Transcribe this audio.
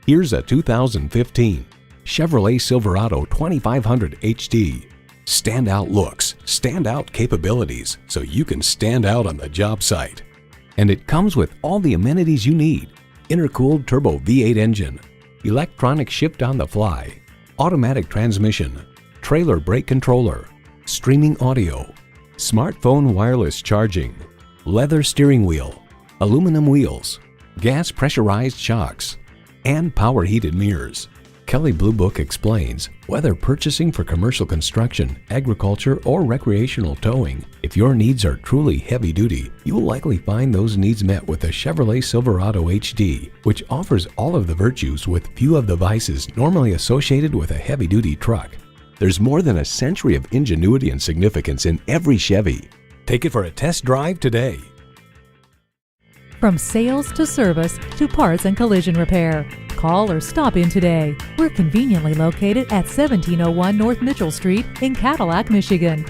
Here's a 2015 Chevrolet Silverado 2500 HD. Standout looks, standout capabilities, so you can stand out on the job site. And it comes with all the amenities you need: intercooled turbo V8 engine, electronic shift on the fly, automatic transmission, trailer brake controller, streaming audio, smartphone wireless charging, leather steering wheel, aluminum wheels, gas pressurized shocks, and power heated mirrors. Kelley Blue Book explains, whether purchasing for commercial construction, agriculture, or recreational towing, if your needs are truly heavy duty, you will likely find those needs met with the Chevrolet Silverado HD, which offers all of the virtues with few of the vices normally associated with a heavy duty truck. There's more than a century of ingenuity and significance in every Chevy. Take it for a test drive today. From sales to service to parts and collision repair, call or stop in today. We're conveniently located at 1701 North Mitchell Street in Cadillac, Michigan.